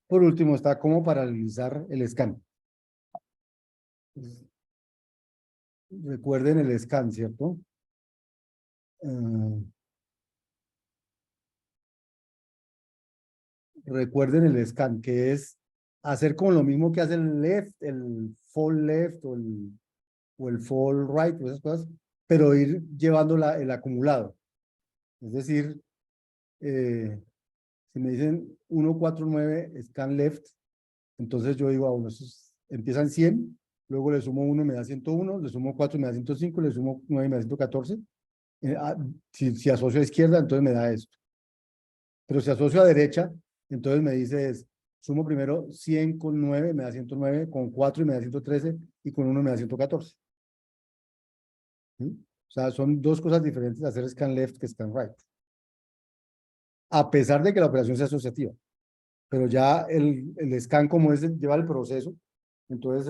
Por último está cómo paralelizar el scan. Recuerden el scan, ¿cierto? Recuerden el scan, que es hacer como lo mismo que hace el left, el fall left o el fall right, o esas cosas, pero ir llevando el acumulado. Es decir, si me dicen 149 scan left, entonces yo digo, bueno, empiezan 100, luego le sumo 1 me da 101, le sumo 4 me da 105, le sumo 9 me da 114. Si asocio a izquierda, entonces me da esto. Pero si asocio a derecha, entonces me dice sumo primero 100 con 9 me da 109, con 4 y me da 113, y con 1 me da 114. ¿Sí? O sea, son dos cosas diferentes hacer scan left que scan right. A pesar de que la operación sea asociativa. Pero ya el scan como es, lleva el proceso, entonces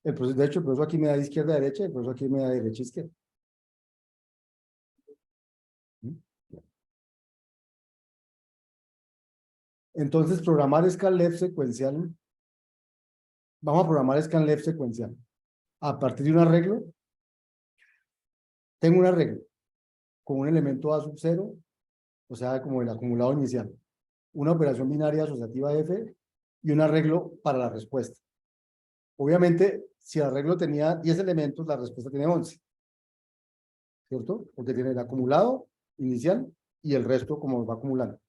el proceso, de hecho, el proceso aquí me da izquierda a derecha, el proceso aquí me da derecha a izquierda. ¿Sí? Entonces, programar scan left secuencial, vamos a programar scan left secuencial. A partir de un arreglo, tengo un arreglo con un elemento A sub 0, o sea, como el acumulado inicial, una operación binaria asociativa F y un arreglo para la respuesta. Obviamente, si el arreglo tenía 10 elementos, la respuesta tiene 11, ¿cierto? Porque tiene el acumulado inicial y el resto como va acumulando.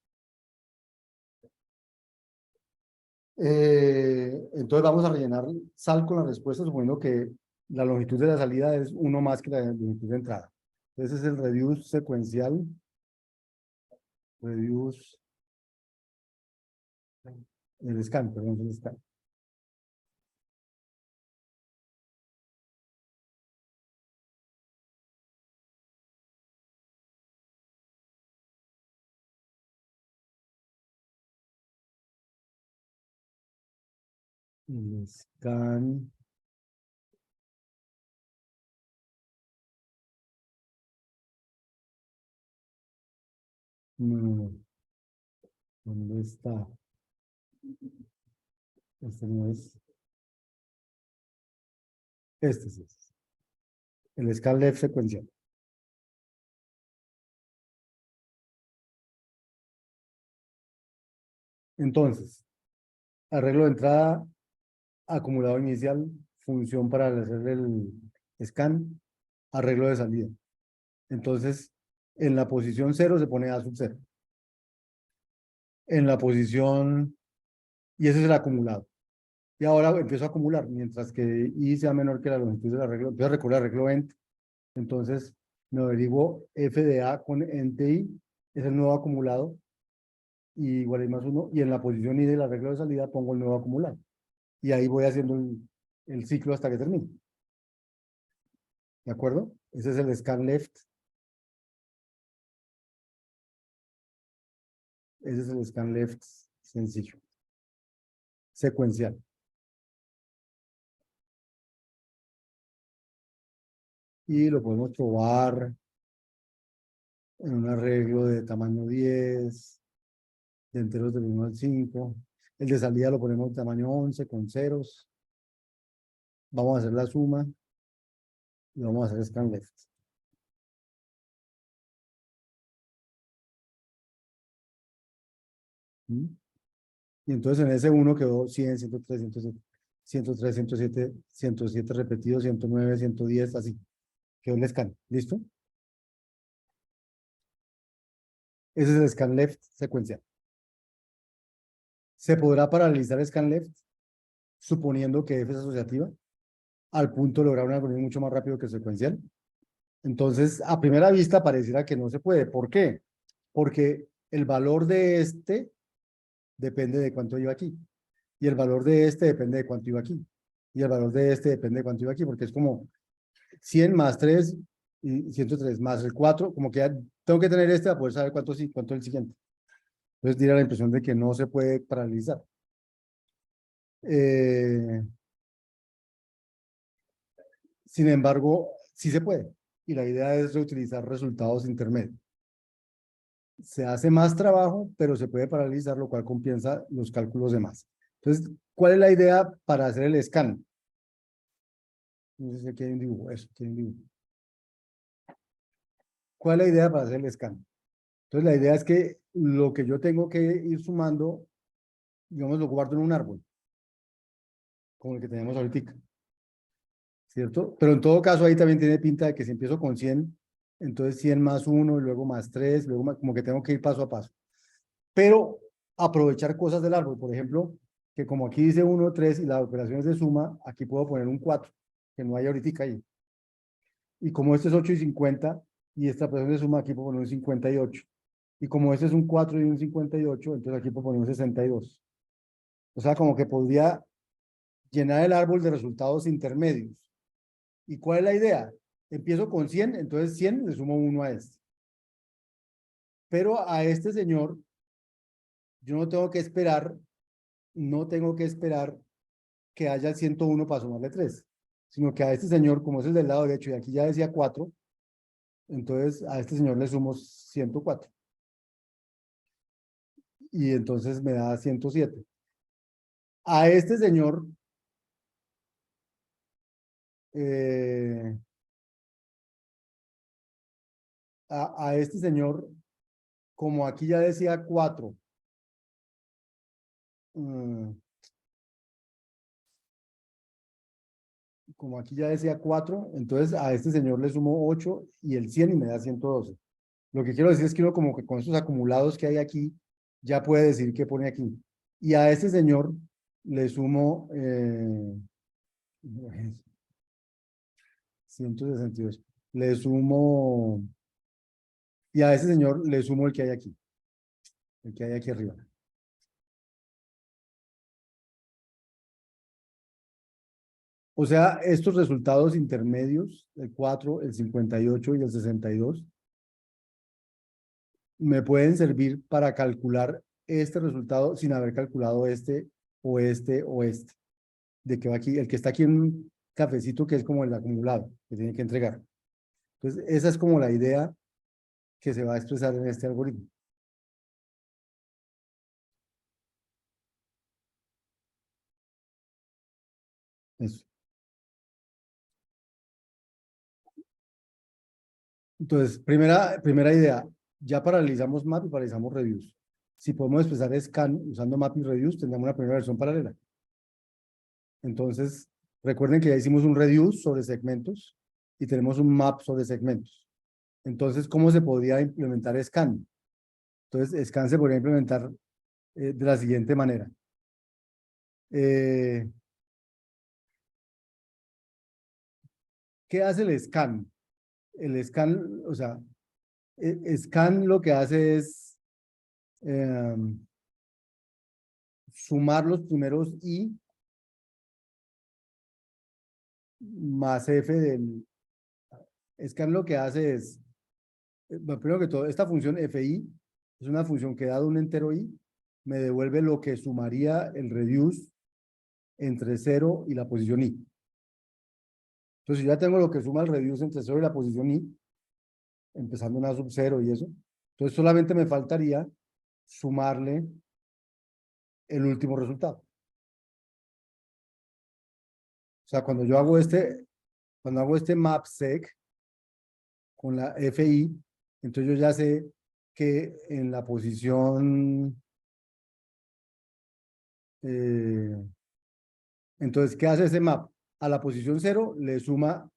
Entonces vamos a rellenar sal con la respuesta, suponiendo que la longitud de la salida es 1 más que la longitud de entrada. Entonces es el reduce secuencial, reduce, el scan, perdón, el scan. El scan, no, ¿dónde está? Este no es, este sí es. El scan left secuencial. Entonces, arreglo de entrada, acumulado inicial, función para hacer el scan, arreglo de salida. Entonces, en la posición 0 se pone A sub 0. En la posición, y ese es el acumulado. Y ahora empiezo a acumular, mientras que I sea menor que la longitud del arreglo, empiezo a recurrir al arreglo ent. Entonces, me averiguo F de A con ent I, es el nuevo acumulado, y igual y más 1, y en la posición I del arreglo de salida pongo el nuevo acumulado. Y ahí voy haciendo el ciclo hasta que termine. ¿De acuerdo? Ese es el scan left. Ese es el scan left sencillo. Secuencial. Y lo podemos probar en un arreglo de tamaño 10, de enteros del 1 al 5. El de salida lo ponemos de tamaño 11 con ceros. Vamos a hacer la suma y vamos a hacer scan left. ¿Mm? Y entonces en ese 1 quedó 100, 103, 107, 103, 107, 107 repetidos, 109, 110, así. Quedó el scan. ¿Listo? Ese es el scan left secuencial. ¿Se podrá paralelizar scan left suponiendo que F es asociativa al punto de lograr un algoritmo mucho más rápido que el secuencial? Entonces, a primera vista pareciera que no se puede. ¿Por qué? Porque el valor de este depende de cuánto iba aquí. Y el valor de este depende de cuánto iba aquí. Y el valor de este depende de cuánto iba aquí, porque es como 100 más 3 y 103 más el 4, como que ya tengo que tener este para poder saber cuánto sí, cuánto es el siguiente. Entonces, diera la impresión de que no se puede paralizar. Sin embargo, sí se puede. Y la idea es reutilizar resultados intermedios. Se hace más trabajo, pero se puede paralizar, lo cual compensa los cálculos de masa. Entonces, ¿cuál es la idea para hacer el scan? No sé si aquí hay un dibujo, eso, aquí hay un dibujo. ¿Cuál es la idea para hacer el scan? Entonces, la idea es que lo que yo tengo que ir sumando, digamos, lo guardo en un árbol, como el que tenemos ahorita, ¿cierto? Pero en todo caso, ahí también tiene pinta de que si empiezo con 100, entonces 100 más 1, y luego más 3, luego como que tengo que ir paso a paso. Pero aprovechar cosas del árbol, por ejemplo, que como aquí dice 1, 3 y las operaciones de suma, aquí puedo poner un 4, que no hay ahorita ahí. Y como este es 8 y 50, y esta operación de suma, aquí puedo poner un 58. Y como este es un 4 y un 58, entonces aquí puedo poner un 62. O sea, como que podría llenar el árbol de resultados intermedios. ¿Y cuál es la idea? Empiezo con 100, entonces 100 le sumo 1 a este. Pero a este señor, yo no tengo que esperar, no tengo que esperar que haya el 101 para sumarle 3, sino que a este señor, como es el del lado derecho y aquí ya decía 4, entonces a este señor le sumo 104 y entonces me da 107. A este señor, eh, a este señor, como aquí ya decía 4, como aquí ya decía 4, entonces a este señor le sumo 8 y el 100 y me da 112. Lo que quiero decir es que uno como que con esos acumulados que hay aquí, ya puede decir qué pone aquí. Y a este señor le sumo 162. Le sumo, y a ese señor le sumo el que hay aquí, el que hay aquí arriba. O sea, estos resultados intermedios, el 4, el 58 y el 62, me pueden servir para calcular este resultado sin haber calculado este o este o este, de que va aquí, el que está aquí en un cafecito que es como el acumulado, que tiene que entregar. Entonces, esa es como la idea que se va a expresar en este algoritmo. Eso. Entonces, primera idea, ya paralizamos map y paralizamos reduce. Si podemos expresar scan usando map y reduce, tendremos una primera versión paralela. Entonces, recuerden que ya hicimos un reduce sobre segmentos y tenemos un map sobre segmentos. Entonces, ¿cómo se podría implementar scan? Entonces, scan se podría implementar de la siguiente manera. Eh, ¿Qué hace el scan? El scan, o sea, scan lo que hace es eh, sumar los primeros i más f del scan lo que hace es, bueno, primero que todo, esta función fi es una función que dado un entero i, me devuelve lo que sumaría el reduce entre 0 y la posición i. Entonces, si ya tengo lo que suma el reduce entre 0 y la posición i, empezando una sub 0 y eso, entonces solamente me faltaría sumarle el último resultado. O sea, cuando hago este mapsec con la fi, entonces yo ya sé que en la posición, eh, entonces, ¿qué hace ese map? A la posición 0 le suma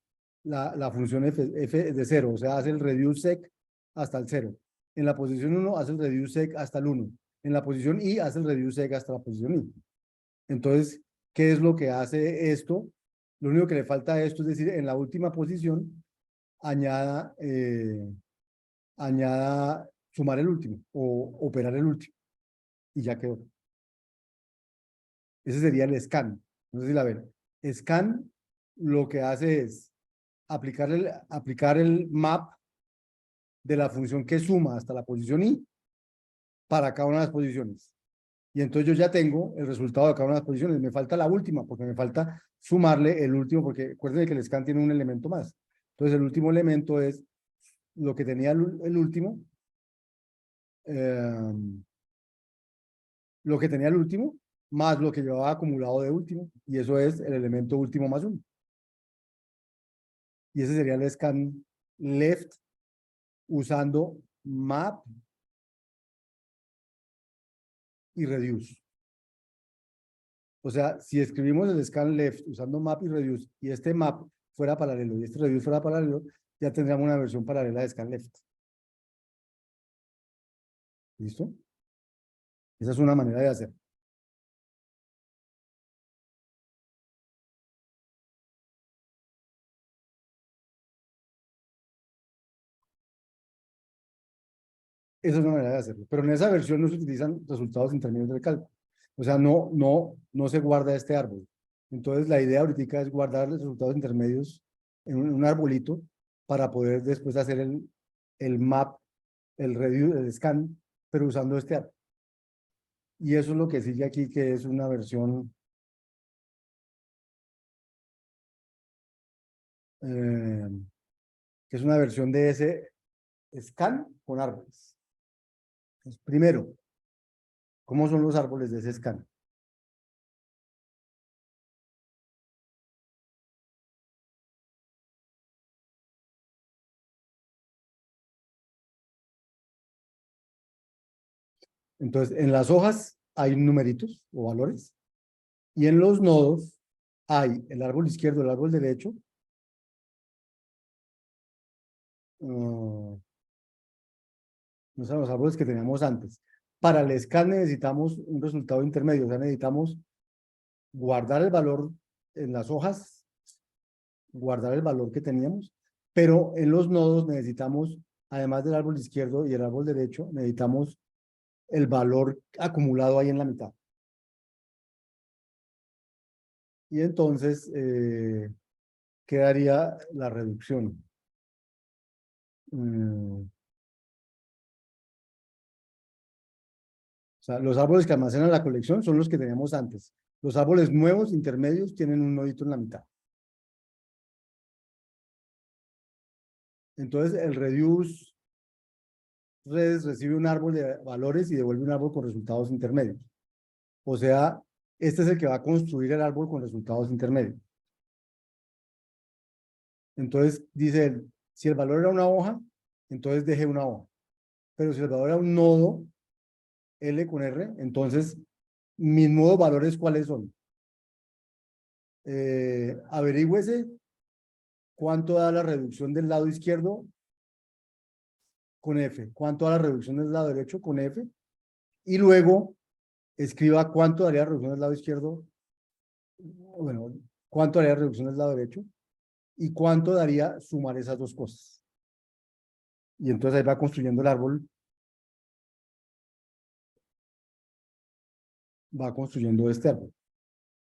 la función f de 0, o sea, hace el reduce sec hasta el 0. En la posición 1 hace el reduce sec hasta el 1. En la posición i hace el reduce sec hasta la posición i. Entonces, ¿qué es lo que hace esto? Lo único que le falta a esto es decir, en la última posición, añada, añada sumar el último o operar el último. Y ya quedó. Ese sería el scan. No sé si la ven. Scan lo que hace es aplicar el map de la función que suma hasta la posición i para cada una de las posiciones. Y entonces yo ya tengo el resultado de cada una de las posiciones. Me falta la última, porque me falta sumarle el último, porque recuerden que el scan tiene un elemento más. Entonces el último elemento es lo que tenía el último, eh, lo que tenía el último, más lo que llevaba acumulado de último, y eso es el elemento último más uno. Y ese sería el scan left usando map y reduce. O sea, si escribimos el scan left usando map y reduce, y este map fuera paralelo y este reduce fuera paralelo, ya tendríamos una versión paralela de scan left. ¿Listo? Esa es una manera de hacer. Esa es una manera de hacerlo. Pero en esa versión no se utilizan resultados intermedios del cálculo. O sea, no se guarda este árbol. Entonces, la idea ahorita es guardar los resultados intermedios en un arbolito para poder después hacer el map, el reduce, el scan, pero usando este árbol. Y eso es lo que sigue aquí, que es una versión eh, que es una versión de ese scan con árboles. Entonces, primero, ¿cómo son los árboles de ese scan? Entonces, en las hojas hay numeritos o valores, y en los nodos hay el árbol izquierdo, el árbol derecho, no son los árboles que teníamos antes. Para el scan necesitamos un resultado intermedio, o sea, necesitamos guardar el valor en las hojas, guardar el valor que teníamos, pero en los nodos necesitamos, además del árbol izquierdo y el árbol derecho, necesitamos el valor acumulado ahí en la mitad. Y entonces quedaría la reducción. O sea, los árboles que almacenan la colección son los que teníamos antes. Los árboles nuevos, intermedios, tienen un nodito en la mitad. Entonces, el reduce res recibe un árbol de valores y devuelve un árbol con resultados intermedios. O sea, este es el que va a construir el árbol con resultados intermedios. Entonces, dice él, si el valor era una hoja, entonces deje una hoja. Pero si el valor era un nodo, L con R, entonces, mis nuevos valores, ¿cuáles son? Averígüese cuánto da la reducción del lado izquierdo con F, cuánto da la reducción del lado derecho con F, y luego escriba cuánto daría la reducción del lado izquierdo, bueno, cuánto daría la reducción del lado derecho, y cuánto daría sumar esas dos cosas. Y entonces ahí va construyendo el árbol, va construyendo este árbol.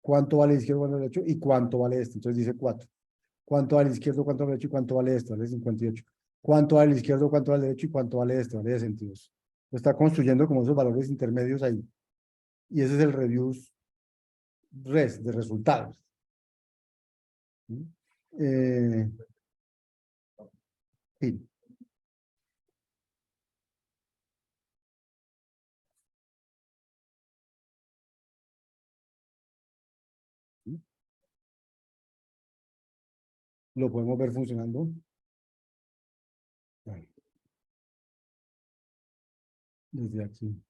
¿Cuánto vale izquierdo, cuánto vale derecho, y cuánto vale este? Entonces dice 4. ¿Cuánto vale izquierdo, cuánto vale derecho, y cuánto vale esto? Vale 58. ¿Cuánto vale izquierdo, cuánto vale derecho, y cuánto vale esto? Vale 62. Está construyendo como esos valores intermedios ahí. Y ese es el reduce res de resultados. Eh, sí. Lo podemos ver funcionando. Desde aquí.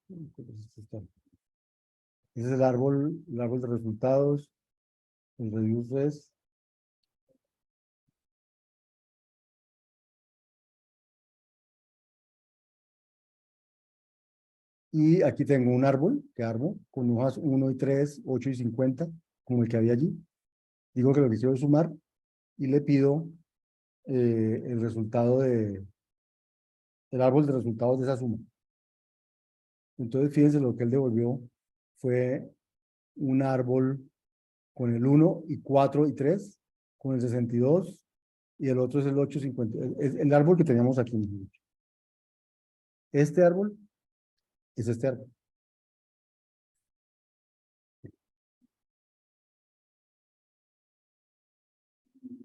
Ese es el árbol de resultados, el reduce res. Y aquí tengo un árbol que armo con hojas 1 y 3, 8 y 50, como el que había allí. Digo que lo que quiero es sumar y le pido el resultado el árbol de resultados de esa suma. Entonces, fíjense lo que él devolvió fue un árbol con el 1 y 4 y 3, con el 62, y el otro es el 8, 50. Es el árbol que teníamos aquí. Este árbol es este árbol.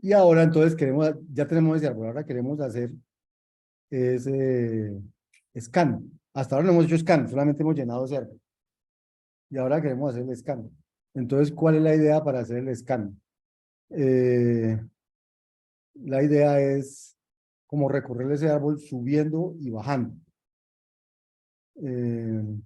Y ahora entonces ya tenemos ese árbol, ahora queremos hacer ese scan. Hasta ahora no hemos hecho scan, solamente hemos llenado ese árbol. y ahora queremos hacer el scan. Entonces, ¿cuál es la idea para hacer el scan? Eh, la idea es como recorrer ese árbol subiendo y bajando. Eh,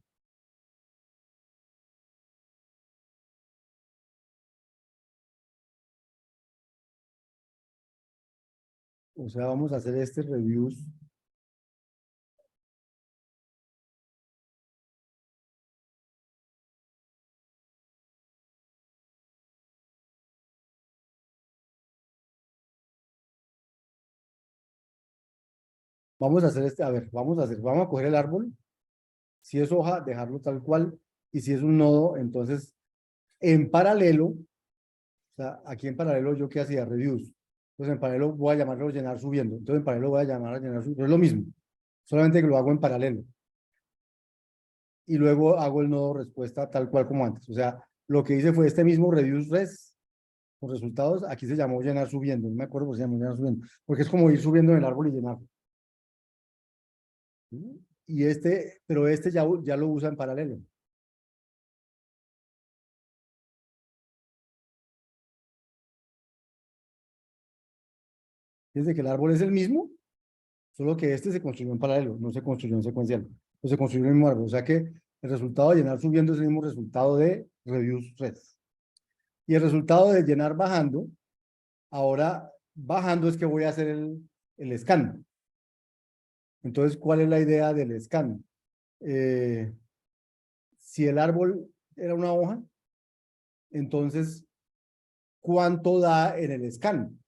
o sea, vamos a hacer este reviews. Vamos a hacer este, a ver, vamos a coger el árbol. Si es hoja, dejarlo tal cual. Y si es un nodo, entonces en paralelo, o sea, aquí en paralelo yo qué hacía, reviews. Entonces en paralelo voy a llamarlo llenar subiendo. Entonces en paralelo voy a llamar a llenar subiendo. Es lo mismo, solamente que lo hago en paralelo. Y luego hago el nodo respuesta tal cual como antes. O sea, lo que hice fue este mismo reviews res con resultados. Aquí se llamó llenar subiendo. No me acuerdo por qué se llamó llenar subiendo. Porque es como ir subiendo en el árbol y llenar. Y este, pero este ya lo usa en paralelo. Desde que el árbol es el mismo, solo que este se construyó en paralelo, no se construyó en secuencial. O se construyó en el mismo árbol. O sea que el resultado de llenar subiendo es el mismo resultado de reduce red. Y el resultado de llenar bajando, ahora bajando es que voy a hacer el scan. Entonces, ¿cuál es la idea del scan? Eh, si el árbol era una hoja, entonces, ¿cuánto da en el scan?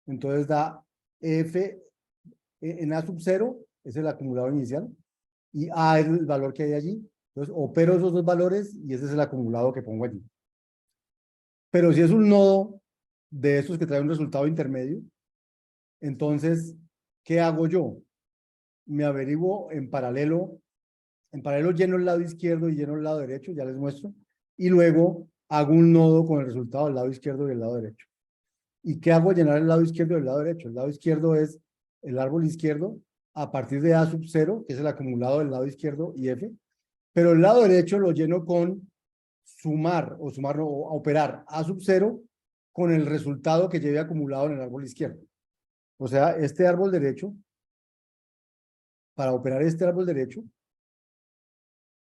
Entonces da F en A sub 0, es el acumulado inicial, y A es el valor que hay allí. Entonces, opero esos dos valores y ese es el acumulado que pongo allí. Pero si es un nodo de estos que trae un resultado intermedio, entonces, ¿qué hago yo? Me averiguo en paralelo lleno el lado izquierdo y lleno el lado derecho, ya les muestro, y luego hago un nodo con el resultado del lado izquierdo y el lado derecho. ¿Y qué hago? Llenar el lado izquierdo y el lado derecho. El lado izquierdo es el árbol izquierdo a partir de A sub 0, que es el acumulado del lado izquierdo y F, pero el lado derecho lo lleno con sumar o operar A sub 0 con el resultado que lleve acumulado en el árbol izquierdo. O sea, este árbol derecho, para operar este árbol derecho,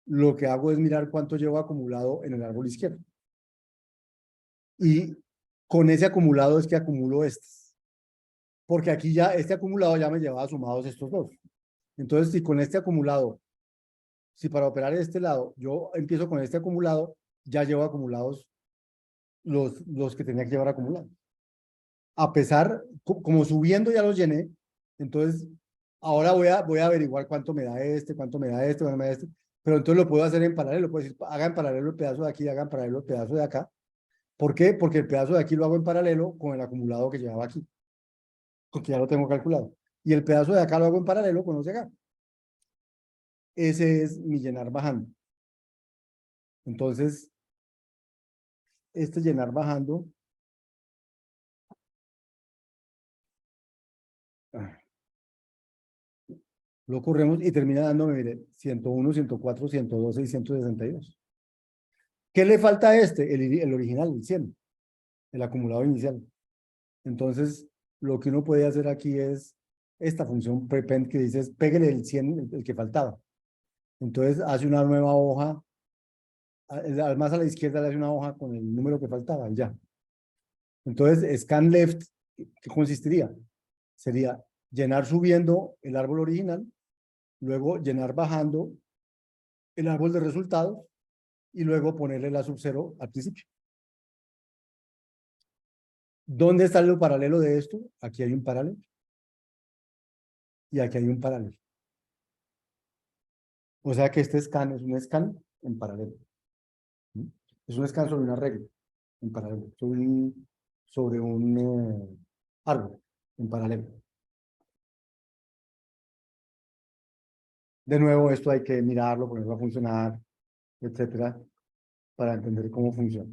lo que hago es mirar cuánto llevo acumulado en el árbol izquierdo. Y con ese acumulado es que acumulo estos. Porque aquí ya, este acumulado ya me llevaba sumados estos dos. Entonces, si con este acumulado, si para operar este lado, yo empiezo con este acumulado, ya llevo acumulados los que tenía que llevar acumulados. A pesar, como subiendo ya los llené, entonces ahora voy a averiguar cuánto me da este, cuánto me da este, cuánto me da este, pero entonces lo puedo hacer en paralelo, puedo decir, hagan en paralelo el pedazo de aquí, hagan en paralelo el pedazo de acá. ¿Por qué? Porque el pedazo de aquí lo hago en paralelo con el acumulado que llevaba aquí, porque ya lo tengo calculado. Y el pedazo de acá lo hago en paralelo con los de acá. Ese es mi llenar bajando. Entonces, este llenar bajando, ah, lo corremos y termina dándome, mire, 101, 104, 112 y 162. ¿Qué le falta a este? El original, el 100, el acumulado inicial. Entonces, lo que uno puede hacer aquí es esta función prepend que dice, pégale el 100, el que faltaba. Entonces, hace una nueva hoja, más a la izquierda le hace una hoja con el número que faltaba y ya. Entonces, scan left, ¿qué consistiría? Sería llenar subiendo el árbol original, luego llenar bajando el árbol de resultados y luego ponerle la sub 0 al principio. ¿Dónde está lo paralelo de esto? Aquí hay un paralelo y aquí hay un paralelo. O sea que este scan es un scan en paralelo. ¿Sí? Es un scan sobre una regla en paralelo, sobre un árbol en paralelo. De nuevo, esto hay que mirarlo, ponerlo a funcionar, etcétera, para entender cómo funciona.